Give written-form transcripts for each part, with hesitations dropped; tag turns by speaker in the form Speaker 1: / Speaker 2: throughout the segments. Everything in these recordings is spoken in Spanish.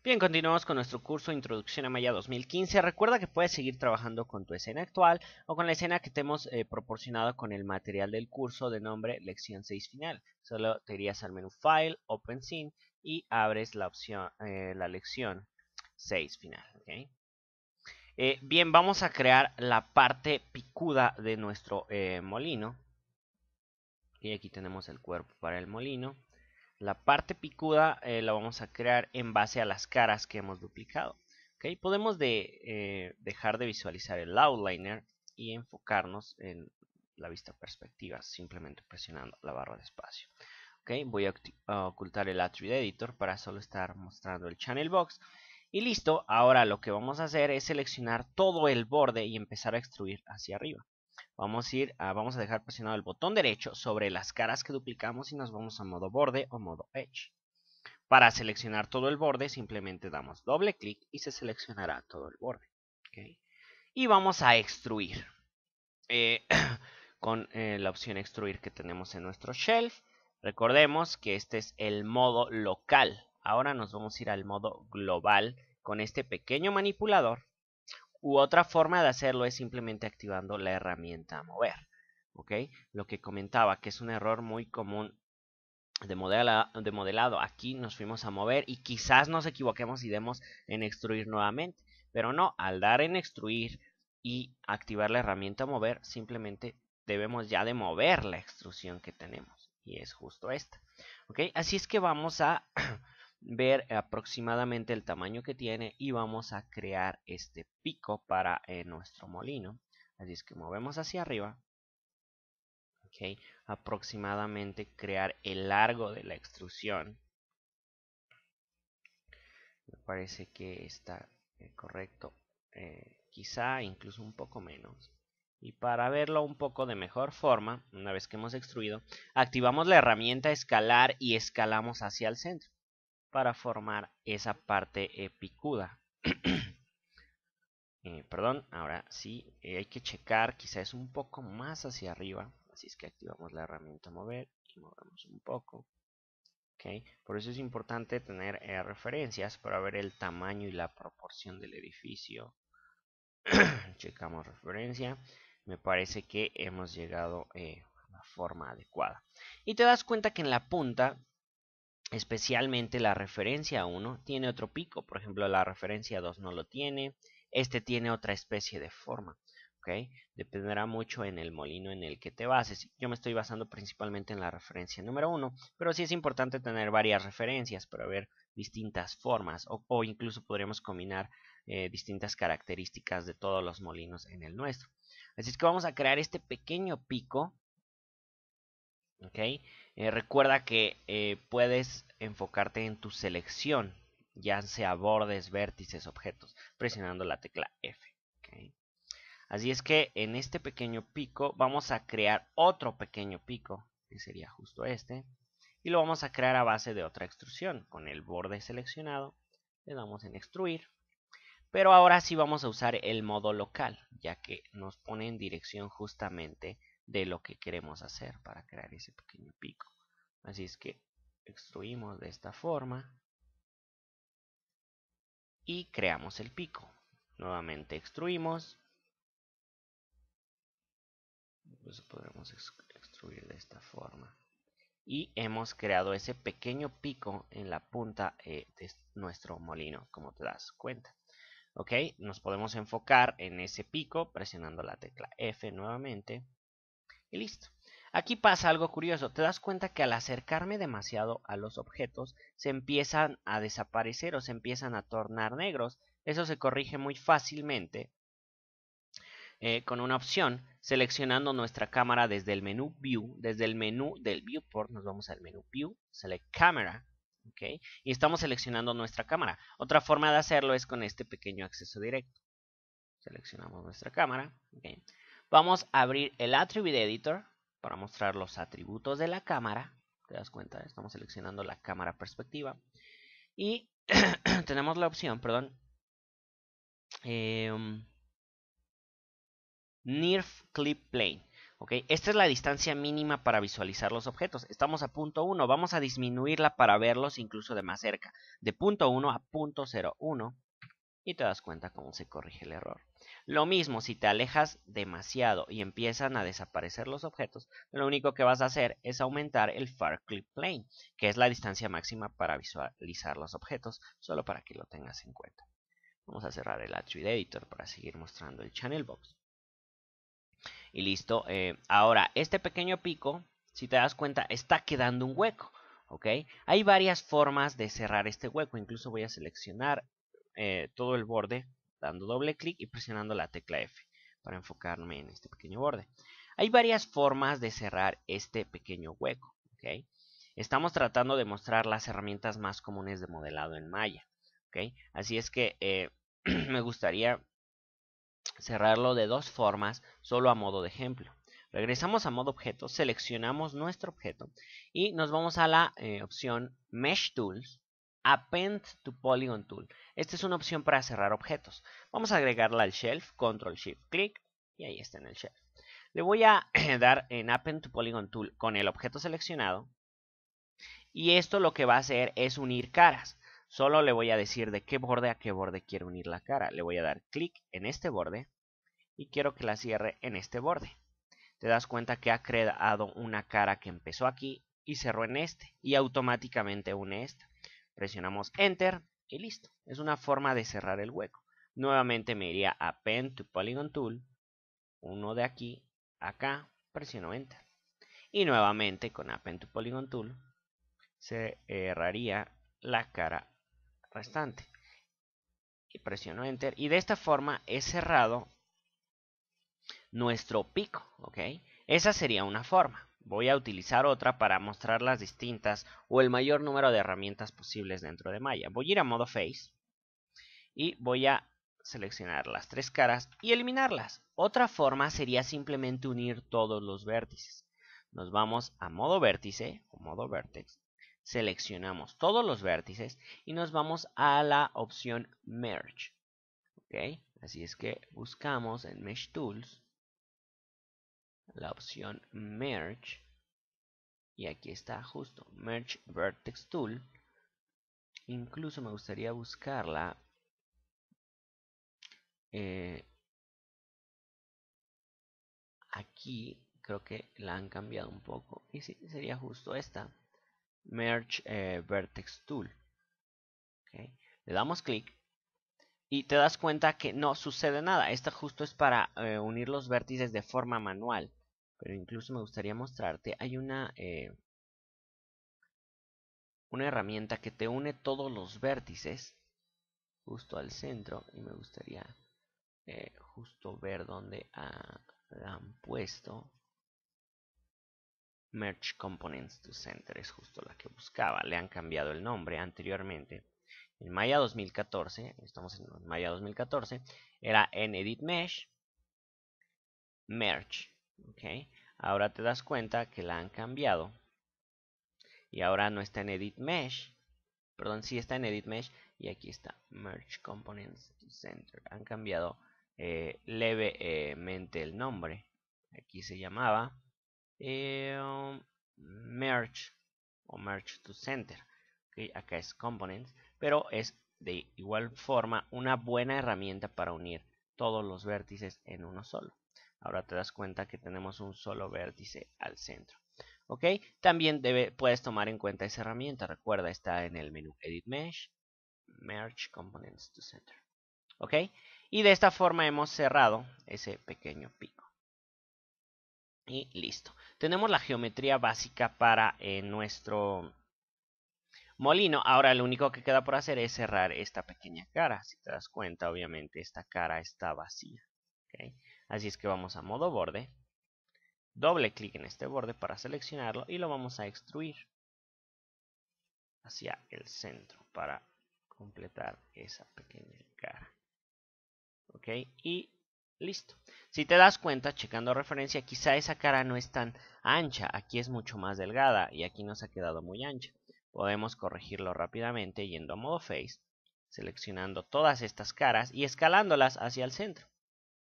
Speaker 1: Bien, continuamos con nuestro curso Introducción a Maya 2015. Recuerda que puedes seguir trabajando con tu escena actual o con la escena que te hemos proporcionado con el material del curso de nombre Lección 6 Final. Solo te irías al menú File, Open Scene y abres la opción, la lección 6 Final. ¿Okay? Bien, vamos a crear la parte picuda de nuestro molino. Y aquí tenemos el cuerpo para el molino. La parte picuda la vamos a crear en base a las caras que hemos duplicado. ¿Okay? Podemos dejar de visualizar el outliner y enfocarnos en la vista perspectiva simplemente presionando la barra de espacio. ¿Okay? Voy a ocultar el Attribute Editor para solo estar mostrando el Channel Box. Y listo, ahora lo que vamos a hacer es seleccionar todo el borde y empezar a extruir hacia arriba. Vamos a dejar presionado el botón derecho sobre las caras que duplicamos y nos vamos a modo borde o modo edge. Para seleccionar todo el borde simplemente damos doble clic y se seleccionará todo el borde. ¿Okay? Y vamos a extruir con la opción extruir que tenemos en nuestro shelf. Recordemos que este es el modo local. Ahora nos vamos a ir al modo global con este pequeño manipulador. U otra forma de hacerlo es simplemente activando la herramienta mover. ¿Okay? Lo que comentaba que es un error muy común de modelado. Aquí nos fuimos a mover y quizás nos equivoquemos y demos en extruir nuevamente. Pero no, al dar en extruir y activar la herramienta mover, simplemente debemos ya de mover la extrusión que tenemos. Y es justo esta. ¿Okay? Así es que vamos a ver aproximadamente el tamaño que tiene y vamos a crear este pico para nuestro molino. Así es que movemos hacia arriba. ¿Okay? Aproximadamente crear el largo de la extrusión. Me parece que está correcto. Quizá incluso un poco menos. Y para verlo un poco de mejor forma, una vez que hemos extruido, activamos la herramienta escalar y escalamos hacia el centro para formar esa parte picuda. Perdón, ahora sí, hay que checar, quizá es un poco más hacia arriba, así es que activamos la herramienta mover y movemos un poco. ¿Okay? Por eso es importante tener referencias para ver el tamaño y la proporción del edificio. Checamos referencia, me parece que hemos llegado a la forma adecuada. Y te das cuenta que en la punta, especialmente la referencia 1 tiene otro pico, por ejemplo la referencia 2 no lo tiene, este tiene otra especie de forma. ¿Okay? Dependerá mucho en el molino en el que te bases. Yo me estoy basando principalmente en la referencia número 1, pero sí es importante tener varias referencias para ver distintas formas o incluso podríamos combinar distintas características de todos los molinos en el nuestro. Así es que vamos a crear este pequeño pico. ¿Okay? Recuerda que puedes enfocarte en tu selección, ya sea bordes, vértices, objetos, presionando la tecla F. ¿Okay? Así es que en este pequeño pico vamos a crear otro pequeño pico, que sería justo este, y lo vamos a crear a base de otra extrusión. Con el borde seleccionado, le damos en extruir. Pero ahora sí vamos a usar el modo local, ya que nos pone en dirección justamente de lo que queremos hacer para crear ese pequeño pico. Así es que extruimos de esta forma y creamos el pico. Nuevamente extruimos. Pues podremos extruir de esta forma. Y hemos creado ese pequeño pico en la punta de nuestro molino, como te das cuenta. ¿Ok? Nos podemos enfocar en ese pico presionando la tecla F nuevamente. Y listo. Aquí pasa algo curioso. Te das cuenta que al acercarme demasiado a los objetos se empiezan a desaparecer o se empiezan a tornar negros. Eso se corrige muy fácilmente con una opción seleccionando nuestra cámara desde el menú View. Desde el menú del Viewport nos vamos al menú View, Select Camera. ¿Okay? Y estamos seleccionando nuestra cámara. Otra forma de hacerlo es con este pequeño acceso directo. Seleccionamos nuestra cámara. ¿Okay? Vamos a abrir el Attribute Editor para mostrar los atributos de la cámara. ¿Te das cuenta? Estamos seleccionando la cámara perspectiva. Y tenemos la opción, perdón, Near Clip Plane. ¿Ok? Esta es la distancia mínima para visualizar los objetos. Estamos a punto 1. Vamos a disminuirla para verlos incluso de más cerca. De punto 1 a punto 0,1. Y te das cuenta cómo se corrige el error. Lo mismo, si te alejas demasiado y empiezan a desaparecer los objetos, lo único que vas a hacer es aumentar el Far Clip Plane, que es la distancia máxima para visualizar los objetos, solo para que lo tengas en cuenta. Vamos a cerrar el Attribute Editor para seguir mostrando el Channel Box. Y listo. Ahora, este pequeño pico, si te das cuenta, está quedando un hueco. ¿Ok? Hay varias formas de cerrar este hueco. Incluso voy a seleccionar todo el borde dando doble clic y presionando la tecla F para enfocarme en este pequeño borde. Hay varias formas de cerrar este pequeño hueco. ¿Ok? Estamos tratando de mostrar las herramientas más comunes de modelado en Maya. ¿Ok? Así es que me gustaría cerrarlo de dos formas, solo a modo de ejemplo. Regresamos a modo objeto, seleccionamos nuestro objeto y nos vamos a la opción Mesh Tools, Append to Polygon Tool. Esta es una opción para cerrar objetos. Vamos a agregarla al shelf, Control Shift Clic y ahí está en el shelf. Le voy a dar en Append to Polygon Tool con el objeto seleccionado y esto lo que va a hacer es unir caras. Solo le voy a decir de qué borde a qué borde quiero unir la cara. Le voy a dar clic en este borde y quiero que la cierre en este borde. Te das cuenta que ha creado una cara que empezó aquí y cerró en este y automáticamente une esta. Presionamos Enter y listo. Es una forma de cerrar el hueco. Nuevamente me iría a Pen to Polygon Tool, uno de aquí, acá, presiono Enter. Y nuevamente con Append to Polygon Tool cerraría la cara restante. Y presiono Enter. Y de esta forma he cerrado nuestro pico, ¿ok? Esa sería una forma. Voy a utilizar otra para mostrar las distintas o el mayor número de herramientas posibles dentro de Maya. Voy a ir a modo Face y voy a seleccionar las tres caras y eliminarlas. Otra forma sería simplemente unir todos los vértices. Nos vamos a modo vértice o modo Vertex, seleccionamos todos los vértices y nos vamos a la opción Merge. ¿Ok? Así es que buscamos en Mesh Tools la opción Merge y aquí está justo Merge Vertex Tool. Incluso me gustaría buscarla aquí, creo que la han cambiado un poco y sí, sería justo esta Merge Vertex Tool. ¿Okay? Le damos clic y te das cuenta que no sucede nada. Esta justo es para unir los vértices de forma manual, pero incluso me gustaría mostrarte, hay una herramienta que te une todos los vértices justo al centro y me gustaría justo ver dónde la han puesto. Merge Components to Center es justo la que buscaba. Le han cambiado el nombre anteriormente. En Maya 2014, estamos en Maya 2014, era en Edit Mesh, Merge. ¿Okay? Ahora te das cuenta que la han cambiado. Y ahora no está en Edit Mesh. Perdón, sí está en Edit Mesh. Y aquí está Merge Components to Center. Han cambiado levemente el nombre. Aquí se llamaba Merge o Merge to Center. ¿Okay? Acá es Components. Pero es de igual forma una buena herramienta para unir todos los vértices en uno solo. Ahora te das cuenta que tenemos un solo vértice al centro. ¿Ok? También puedes tomar en cuenta esa herramienta. Recuerda, está en el menú Edit Mesh, Merge Components to Center. ¿Ok? Y de esta forma hemos cerrado ese pequeño pico. Y listo. Tenemos la geometría básica para nuestro molino. Ahora lo único que queda por hacer es cerrar esta pequeña cara. Si te das cuenta, obviamente esta cara está vacía. ¿Okay? Así es que vamos a modo borde. Doble clic en este borde para seleccionarlo y lo vamos a extruir hacia el centro para completar esa pequeña cara. Ok, y listo. Si te das cuenta, checando referencia, quizá esa cara no es tan ancha, aquí es mucho más delgada y aquí nos ha quedado muy ancha. Podemos corregirlo rápidamente yendo a modo Face, seleccionando todas estas caras y escalándolas hacia el centro.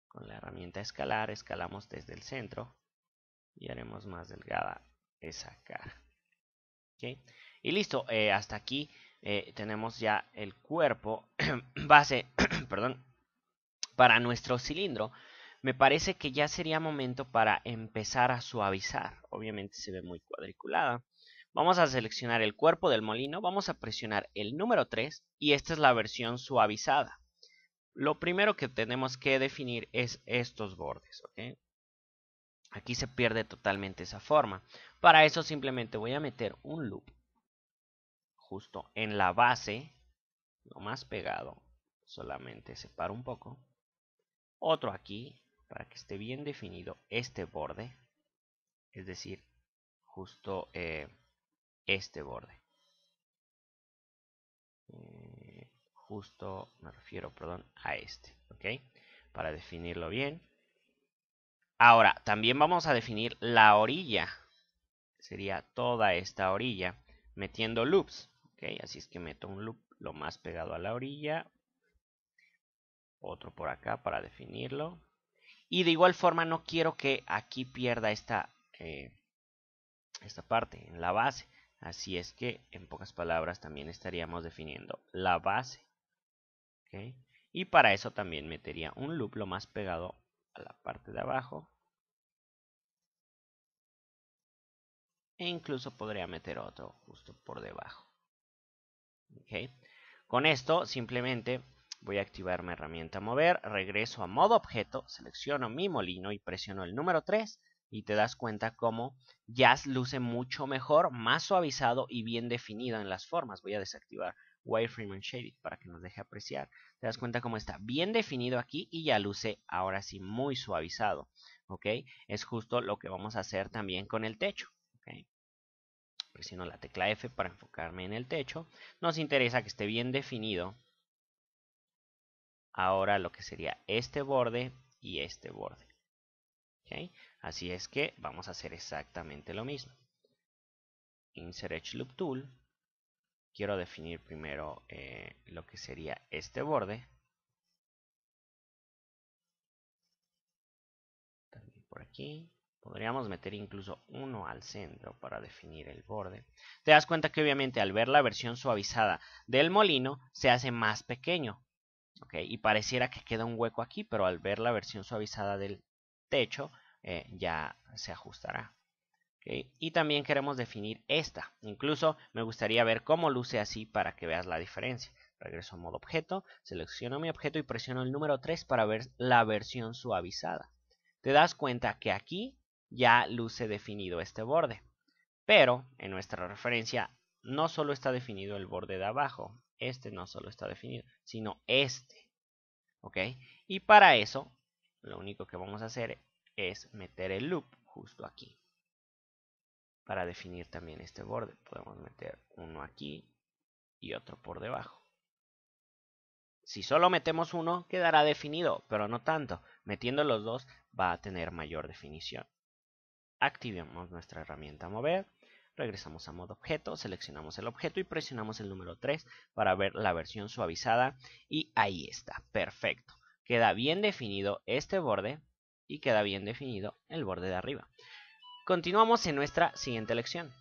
Speaker 1: Con la herramienta escalar, escalamos desde el centro y haremos más delgada esa cara. ¿Okay? Y listo, hasta aquí tenemos ya el cuerpo base perdón, para nuestro cilindro. Me parece que ya sería momento para empezar a suavizar. Obviamente se ve muy cuadriculada. Vamos a seleccionar el cuerpo del molino, vamos a presionar el número 3 y esta es la versión suavizada. Lo primero que tenemos que definir es estos bordes, ¿ok? Aquí se pierde totalmente esa forma. Para eso simplemente voy a meter un loop justo en la base, lo más pegado, solamente separo un poco. Otro aquí, para que esté bien definido este borde, es decir, justo este borde. Justo, me refiero, perdón, a este, ¿ok? Para definirlo bien. Ahora, también vamos a definir la orilla. Sería toda esta orilla, metiendo loops, ¿ok? Así es que meto un loop lo más pegado a la orilla. Otro por acá para definirlo. Y de igual forma no quiero que aquí pierda esta parte en la base. Así es que, en pocas palabras, también estaríamos definiendo la base. ¿Okay? Y para eso también metería un loop lo más pegado a la parte de abajo. E incluso podría meter otro justo por debajo. ¿Okay? Con esto simplemente voy a activar mi herramienta mover, regreso a modo objeto, selecciono mi molino y presiono el número 3 y te das cuenta cómo ya luce mucho mejor, más suavizado y bien definido en las formas. Voy a desactivar Wireframe and Shaded para que nos deje apreciar. Te das cuenta cómo está bien definido aquí y ya luce ahora sí muy suavizado. ¿Ok? Es justo lo que vamos a hacer también con el techo. ¿Ok? Presiono la tecla F para enfocarme en el techo. Nos interesa que esté bien definido ahora lo que sería este borde y este borde. ¿Okay? Así es que vamos a hacer exactamente lo mismo. Insert Edge Loop Tool. Quiero definir primero lo que sería este borde. También por aquí. Podríamos meter incluso uno al centro para definir el borde. Te das cuenta que obviamente al ver la versión suavizada del molino se hace más pequeño. ¿Okay? Y pareciera que queda un hueco aquí, pero al ver la versión suavizada del techo ya se ajustará. ¿Okay? Y también queremos definir esta. Incluso me gustaría ver cómo luce así para que veas la diferencia. Regreso a modo objeto, selecciono mi objeto y presiono el número 3 para ver la versión suavizada. Te das cuenta que aquí ya luce definido este borde. Pero en nuestra referencia no solo está definido el borde de abajo. Este no solo está definido, sino este. ¿Ok? Y para eso, lo único que vamos a hacer es meter el loop justo aquí. Para definir también este borde, podemos meter uno aquí y otro por debajo. Si solo metemos uno, quedará definido, pero no tanto. Metiendo los dos va a tener mayor definición. Activemos nuestra herramienta mover. Regresamos a modo objeto, seleccionamos el objeto y presionamos el número 3 para ver la versión suavizada. Y ahí está, perfecto. Queda bien definido este borde y queda bien definido el borde de arriba. Continuamos en nuestra siguiente lección.